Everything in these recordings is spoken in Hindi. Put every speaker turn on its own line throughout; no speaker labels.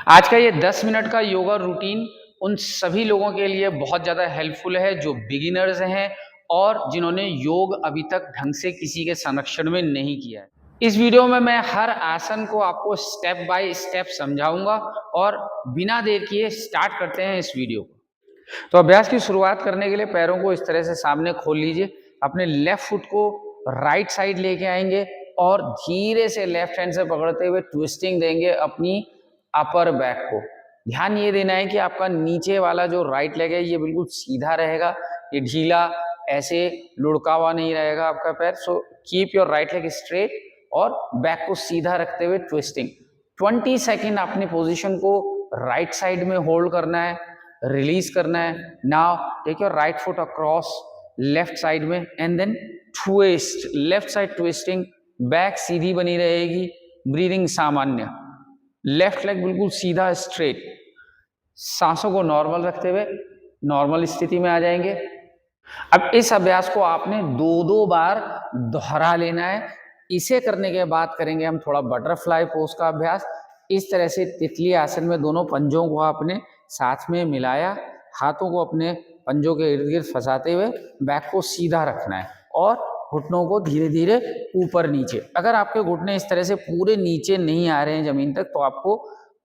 आज का ये 10 मिनट का योगा रूटीन उन सभी लोगों के लिए बहुत ज़्यादा हेल्पफुल है जो बिगिनर्स हैं और जिन्होंने योग अभी तक ढंग से किसी के संरक्षण में नहीं किया है। इस वीडियो में मैं हर आसन को आपको स्टेप बाय स्टेप समझाऊंगा और बिना देर किए स्टार्ट करते हैं इस वीडियो को। तो अभ्यास की शुरुआत करने के लिए पैरों को इस तरह से सामने खोल लीजिए। अपने लेफ्ट फुट को राइट साइड लेके आएंगे और धीरे से लेफ्ट हैंड से पकड़ते हुए ट्विस्टिंग देंगे अपनी अपर बैक को। ध्यान ये देना है कि आपका नीचे वाला जो राइट लेग है ये बिल्कुल सीधा रहेगा, ये ढीला ऐसे लुढ़का हुआ नहीं रहेगा आपका पैर। So keep your right leg straight और बैक को सीधा रखते हुए ट्विस्टिंग। 20 सेकेंड अपनी पोजीशन को राइट साइड में होल्ड करना है, रिलीज करना है। Now take your right foot across left side में and then twist, left side twisting, back सीधी बनी रहेगी, ब्रीदिंग सामान्य, लेफ्ट लेग बिल्कुल सीधा स्ट्रेट। सांसों को नॉर्मल रखते हुए नॉर्मल स्थिति में आ जाएंगे। अब इस अभ्यास को आपने दो बार दोहरा लेना है। इसे करने के बाद करेंगे हम थोड़ा बटरफ्लाई पोज का अभ्यास। इस तरह से तितली आसन में दोनों पंजों को आपने साथ में मिलाया, हाथों को अपने पंजों के इर्द गिर्द फंसाते हुए बैक को सीधा रखना है और घुटनों को धीरे धीरे ऊपर नीचे। अगर आपके घुटने इस तरह से पूरे नीचे नहीं आ रहे हैं जमीन तक तो आपको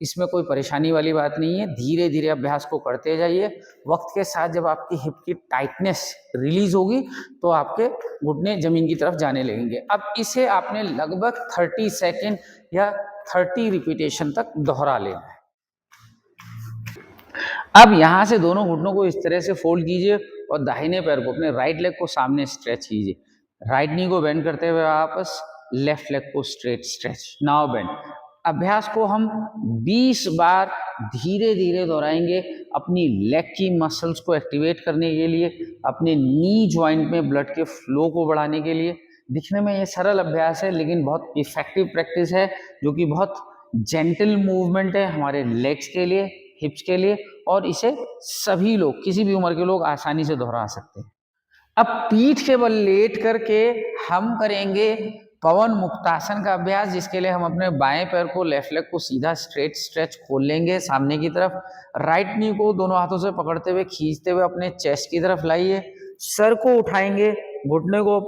इसमें कोई परेशानी वाली बात नहीं है। धीरे धीरे अभ्यास को करते जाइए। वक्त के साथ जब आपकी हिप की टाइटनेस रिलीज होगी तो आपके घुटने जमीन की तरफ जाने लगेंगे। अब इसे आपने लगभग 30 सेकेंड या 30 रिपीटेशन तक दोहरा लेना है। अब यहां से दोनों घुटनों को इस तरह से फोल्ड कीजिए और दाहिने पैर को, अपने राइट लेग को सामने स्ट्रेच कीजिए। राइट नी को बेंड करते हुए वापस लेफ्ट लेग को स्ट्रेट स्ट्रेच, नाउ बेंड। अभ्यास को हम 20 बार धीरे धीरे दोहराएंगे अपनी लेग की मसल्स को एक्टिवेट करने के लिए, अपने नी जॉइंट में ब्लड के फ्लो को बढ़ाने के लिए। दिखने में ये सरल अभ्यास है लेकिन बहुत इफेक्टिव प्रैक्टिस है, जो कि बहुत जेंटल मूवमेंट है हमारे लेग्स के लिए, हिप्स के लिए, और इसे सभी लोग, किसी भी उम्र के लोग आसानी से दोहरा सकते हैं। अब पीठ के बल लेट करके हम करेंगे पवन मुक्तासन का अभ्यास, जिसके लिए हम अपने बाएं पैर को, लेफ्ट लेग को सीधा स्ट्रेट स्ट्रेच खोल लेंगे सामने की तरफ। राइट नी को दोनों हाथों से पकड़ते हुए खींचते हुए अपने चेस्ट की तरफ लाइए। सर को उठाएंगे, घुटने को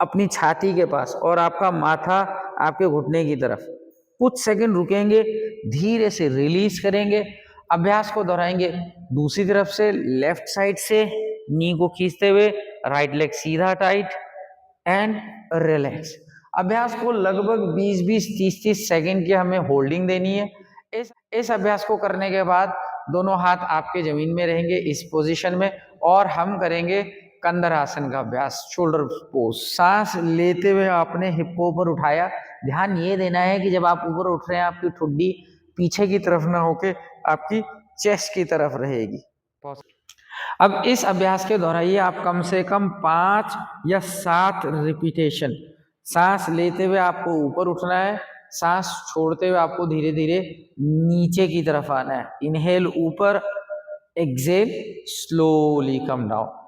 अपनी छाती के पास और आपका माथा आपके घुटने की तरफ। कुछ सेकंड रुकेंगे, धीरे से रिलीज करेंगे। अभ्यास को दोहराएंगे दूसरी तरफ से, लेफ्ट साइड से नी को खींचते हुए, राइट लेग सीधा टाइट एंड रिलैक्स। अभ्यास को लगभग 20-20, 30-30 सेकंड की हमें होल्डिंग देनी है। इस अभ्यास को करने के बाद दोनों हाथ आपके जमीन में रहेंगे इस पोजीशन में और हम करेंगे कंदर आसन का अभ्यास, शोल्डर पोज। सांस लेते हुए आपने हिप को ऊपर उठाया। ध्यान ये देना है कि जब आप ऊपर उठ रहे हैं आपकी ठुड्डी पीछे की तरफ ना होके आपकी चेस्ट की तरफ रहेगी। अब इस अभ्यास के दोहराइए आप कम से कम 5 या 7 रिपीटेशन। सांस लेते हुए आपको ऊपर उठना है, सांस छोड़ते हुए आपको धीरे धीरे नीचे की तरफ आना है। इनहेल ऊपर, एक्सेल स्लोली कम डाउन।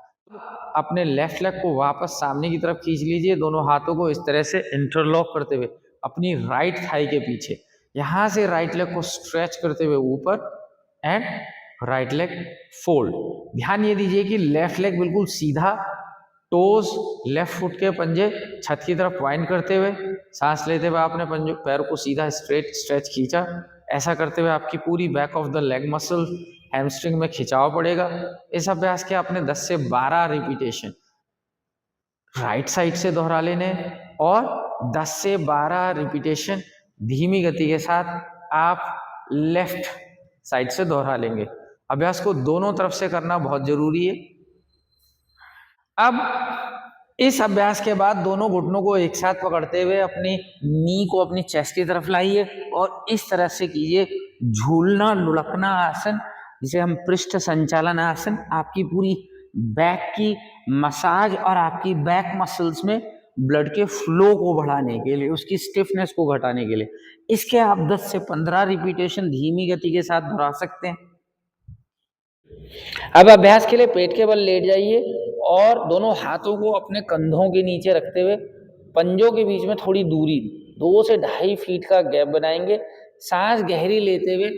अपने लेफ्ट लेग को वापस सामने की तरफ खींच लीजिए, दोनों हाथों को इस तरह से इंटरलॉक करते हुए अपनी राइट थाई के पीछे। यहां से राइट लेग को स्ट्रेच करते हुए ऊपर एंड राइट लेग फोल्ड। ध्यान ये दीजिए कि लेफ्ट लेग बिल्कुल सीधा, टोज लेफ्ट फुट के पंजे छत की तरफ पॉइंट करते हुए। सांस लेते हुए आपने पैर को सीधा स्ट्रेट स्ट्रेच खींचा। ऐसा करते हुए आपकी पूरी back of the leg muscle, hamstring में खिंचाव पड़ेगा। इस अभ्यास के आपने 10 से 12 रिपीटेशन राइट साइड से दोहरा लेने और 10 से 12 रिपीटेशन धीमी गति के साथ आप लेफ्ट साइड से दोहरा लेंगे। अभ्यास को दोनों तरफ से करना बहुत जरूरी है। अब इस अभ्यास के बाद दोनों घुटनों को एक साथ पकड़ते हुए अपनी नी को अपनी चेस्ट की तरफ लाइए और इस तरह से कीजिए झूलना लुढ़कना आसन, जिसे हम पृष्ठ संचालन आसन। आपकी पूरी बैक की मसाज और आपकी बैक मसल्स में ब्लड के फ्लो को बढ़ाने के लिए, उसकी स्टिफनेस को घटाने के लिए इसके आप 10 से 15 रिपीटेशन धीमी गति के साथ दोहरा सकते हैं। अब अभ्यास के लिए पेट के बल लेट जाइए और दोनों हाथों को अपने कंधों के नीचे रखते हुए पंजों के बीच में थोड़ी दूरी 2 से 2.5 फीट का गैप बनाएंगे। सांस गहरी लेते हुए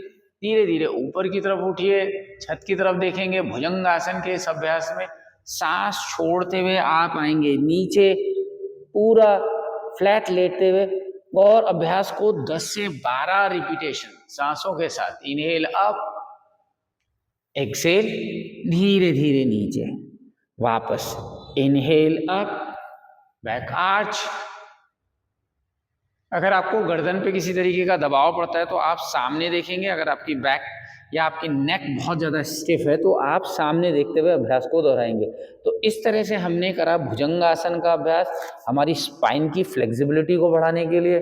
धीरे धीरे ऊपर की तरफ उठिए, छत की तरफ देखेंगे। भुजंग आसन के इस अभ्यास में सांस छोड़ते हुए आप आएंगे नीचे, पूरा फ्लैट लेटते हुए, और अभ्यास को 10 से 12 रिपीटेशन सांसों के साथ, इनहेल अप, एक्सेल, धीरे धीरे नीचे, वापस इनहेल अप, बैक आर्च। अगर आपको गर्दन पे किसी तरीके का दबाव पड़ता है तो आप सामने देखेंगे। अगर आपकी बैक या आपकी नेक बहुत ज़्यादा स्टिफ है तो आप सामने देखते हुए अभ्यास को दोहराएंगे। तो इस तरह से हमने करा भुजंगासन का अभ्यास हमारी स्पाइन की फ्लेक्सिबिलिटी को बढ़ाने के लिए,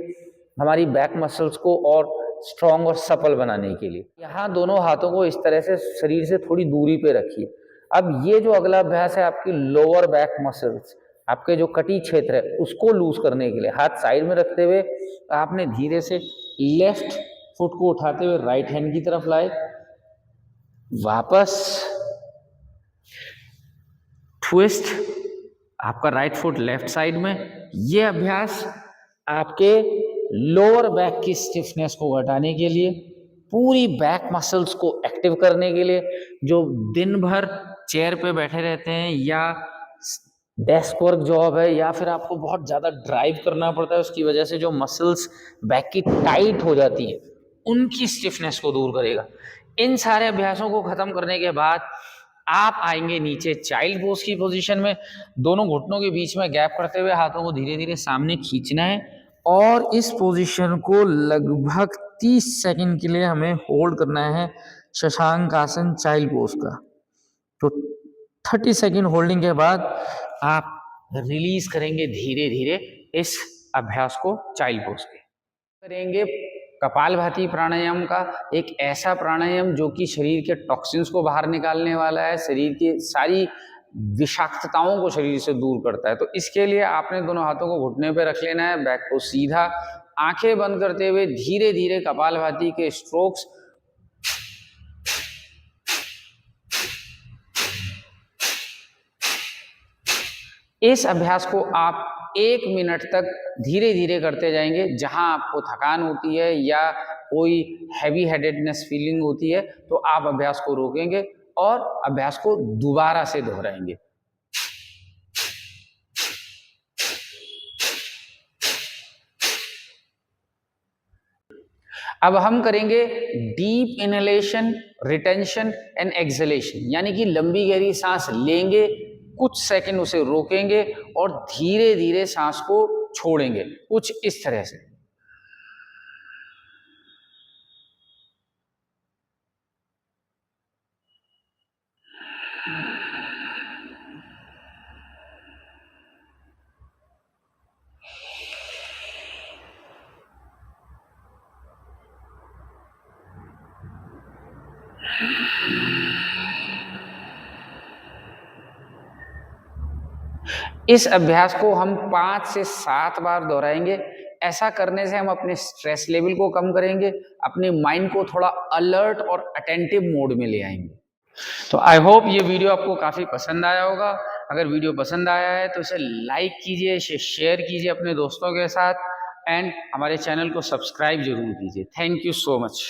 हमारी बैक मसल्स को और स्ट्रॉन्ग और सफल बनाने के लिए। यहाँ दोनों हाथों को इस तरह से शरीर से थोड़ी दूरी पे रखिए। अब ये जो अगला अभ्यास है आपकी लोअर बैक मसल्स, आपके जो कटी क्षेत्र है उसको लूज करने के लिए हाथ साइड में रखते हुए आपने धीरे से लेफ्ट फुट को उठाते हुए राइट हैंड की तरफ लाए, वापस ट्विस्ट, आपका राइट फुट लेफ्ट साइड में। ये अभ्यास आपके लोअर बैक की स्टिफनेस को घटाने के लिए, पूरी बैक मसल्स को एक्टिव करने के लिए, जो दिन भर चेयर पे बैठे रहते हैं या डेस्क वर्क जॉब है या फिर आपको बहुत ज़्यादा ड्राइव करना पड़ता है, उसकी वजह से जो मसल्स बैक की टाइट हो जाती हैं उनकी स्टिफनेस को दूर करेगा। इन सारे अभ्यासों को खत्म करने के बाद आप आएंगे नीचे चाइल्ड पोज की पोजीशन में। दोनों घुटनों के बीच में गैप करते हुए हाथों को धीरे धीरे सामने खींचना है और इस पोजीशन को लगभग 30 सेकंड के लिए हमें होल्ड करना है, शशांक आसन चाइल्ड पोज का। तो 30 सेकंड होल्डिंग के बाद आप रिलीज करेंगे धीरे धीरे इस अभ्यास को चाइल्ड पोज के। करेंगे कपालभाति प्राणायाम का, एक ऐसा प्राणायाम जो कि शरीर के टॉक्सिन्स को बाहर निकालने वाला है, शरीर की सारी विषाक्तताओं को शरीर से दूर करता है। तो इसके लिए आपने दोनों हाथों को घुटने पे रख लेना है, बैक को सीधा, आंखें बंद करते हुए धीरे धीरे कपालभाति के स्ट्रोक्स इस अभ्यास को आप 1 मिनट तक धीरे धीरे करते जाएंगे। जहां आपको थकान होती है या कोई हैवी हेडेडनेस फीलिंग होती है तो आप अभ्यास को रोकेंगे और अभ्यास को दोबारा से दोहराएंगे। अब हम करेंगे deep inhalation, retention and exhalation, यानी कि लंबी गहरी सांस लेंगे, कुछ सेकंड उसे रोकेंगे और धीरे धीरे सांस को छोड़ेंगे, कुछ इस तरह से। इस अभ्यास को हम 5 से 7 बार दोहराएंगे। ऐसा करने से हम अपने स्ट्रेस लेवल को कम करेंगे, अपने माइंड को थोड़ा अलर्ट और अटेंटिव मोड में ले आएंगे। तो आई होप ये वीडियो आपको काफ़ी पसंद आया होगा। अगर वीडियो पसंद आया है तो इसे लाइक कीजिए, इसे शेयर कीजिए अपने दोस्तों के साथ एंड हमारे चैनल को सब्सक्राइब जरूर कीजिए। Thank you so much.